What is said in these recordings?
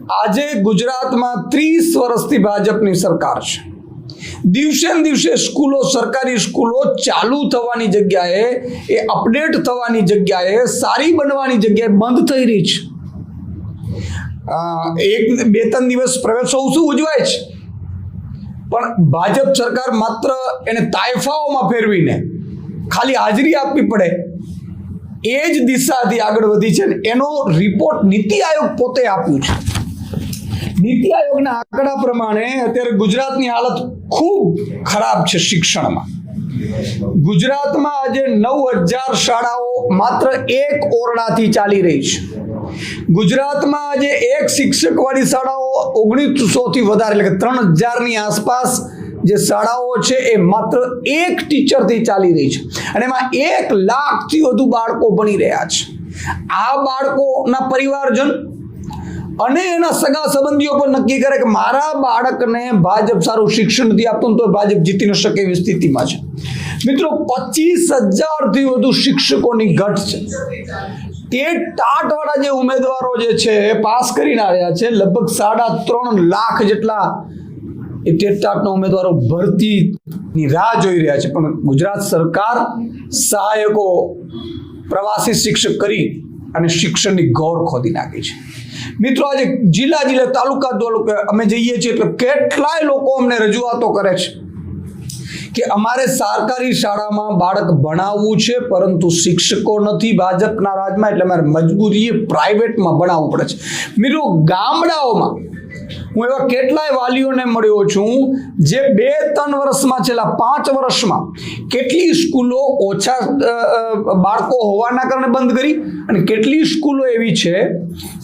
આજે ગુજરાતમાં 30 વર્ષથી ભાજપની સરકાર છે. દિવસે ને દિવસે સ્કૂલો, સરકારી સ્કૂલો ચાલુ થવાની જગ્યાએ, એ અપડેટ થવાની જગ્યાએ, સારી બનવાની જગ્યાએ બંધ થઈ રહી છે. 1-2-3 દિવસ પ્રવેશોત્સવ ઉજવાય છે, પણ ભાજપ સરકાર માત્ર એને તાઇફાઓમાં ફેરવીને ખાલી હાજરી આપવી પડે એ જ દિશાથી આગળ વધી છે. એનો રિપોર્ટ નીતિ આયોગ પોતે આપ્યું છે. નીતિ આયોગના આંકડા પ્રમાણે અત્યારે ગુજરાતની હાલત ખૂબ ખરાબ છે. શિક્ષણમાં ગુજરાતમાં આજે 9000 શાળાઓ માત્ર એક ઓરડાથી ચાલી રહી છે. ગુજરાતમાં આજે એક શિક્ષક વાળી શાળાઓ 1900 થી વધારે, એટલે કે 3000ની આસપાસ જે શાળાઓ છે એ માત્ર એક ટીચરથી ચાલી રહી છે, અને એમાં 1 લાખથી વધુ બાળકો ભણી રહ્યા છે. આ બાળકોના પરિવારજન અને એના સગા સંબંધીઓ પણ નક્કી કરે કે મારા બાળકને ભાજપ સારું શિક્ષણ નથી આપતું તો ભાજપ જીતી ન શકે એવી સ્થિતિમાં છે. મિત્રો, 25000થી વધુ શિક્ષકોની ઘટ છે. ટેટ વાળા જે ઉમેદવારો જે છે પાસ કરીને આવ્યા છે, લગભગ 3.5 લાખ જેટલા એ ટેટના ઉમેદવારો ભરતીની રાહ જોઈ રહ્યા છે, પણ ગુજરાત સરકાર સહાયકો પ્રવાસી શિક્ષક કરી અને શિક્ષણની ગૌર ખોદી નાખી છે. મિત્રો, આજે જિલ્લા તાલુકા અમે જઈએ છીએ એટલે કેટલાય લોકો અમને રજૂઆતો કરે છે કે અમારે સરકારી શાળામાં બાળક ભણાવવું છે, પરંતુ શિક્ષકો નથી ભાજપના રાજમાં, એટલે અમારે મજબૂરીએ પ્રાઇવેટમાં ભણાવવું પડે છે. મિત્રો, ગામડાઓમાં હું એવા કેટલાય વાલીઓને મળ્યો છું જે 2-3 વર્ષમાં, છેલ્લા 5 વર્ષમાં કેટલી સ્કૂલો ઓછા બાળકો હોવાના કારણે બંધ કરી, અને કેટલી સ્કૂલો એવી છે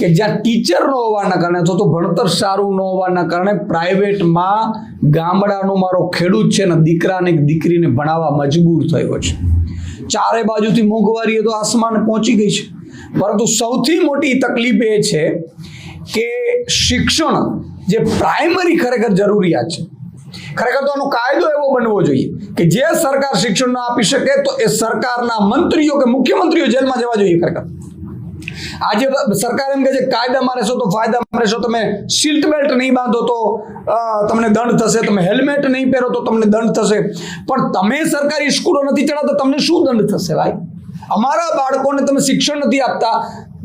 કે જ્યાં ટીચર ન હોવાના કારણે અથવા તો ભણતર સારું ન હોવાના કારણે પ્રાઇવેટમાં ગામડાનો મારો ખેડૂત છે ને દીકરાને દીકરીને ભણાવવા મજબૂર થયો છે. ચારે બાજુથી મોંઘવારી તો આસમાન પહોંચી ગઈ છે, પરંતુ સૌથી મોટી તકલીફ એ છે કે શિક્ષણ જે પ્રાઇમરી ખરેખર જરૂરિયાત છે, ખરેખર તો આનો કાયદો એવો બનવો જોઈએ કે જે સરકાર શિક્ષણ ન આપી શકે તો એ સરકારના મંત્રીઓ કે મુખ્યમંત્રીઓ જેલમાં જવા જોઈએ. ખરેખર આજે સરકાર એમ કહે છે કાયદામાં રહેશો તો ફાયદામાં રહેશો, તમે સીટ બેલ્ટ નહીં બાંધો તો તમને દંડ થશે, તમે હેલ્મેટ નહીં પહેરો તો તમને દંડ થશે, પણ તમે સરકારી સ્કૂલો નથી ચડાવતા, તમને શું દંડ થશે? ભાઈ, અમારા બાળકોને તમે શિક્ષણ નથી આપતા,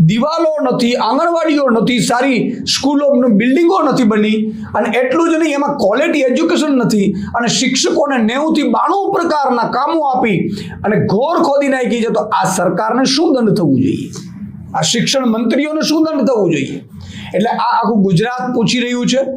દિવાલો નથી, આંગણવાડીઓ નથી, સારી સ્કૂલો બિલ્ડિંગો નથી બની, અને એટલું જ નહીં એમાં ક્વોલિટી એજ્યુકેશન નથી, અને શિક્ષકોને 90 થી 92 પ્રકારના કામો આપી અને ઘોર ખોદી નાખી છે, તો આ સરકારને શું દંડ થવું જોઈએ? આ શિક્ષણ મંત્રીઓને શું દંડ થવું જોઈએ? એટલે આ આખું ગુજરાત પૂછી રહ્યું છે.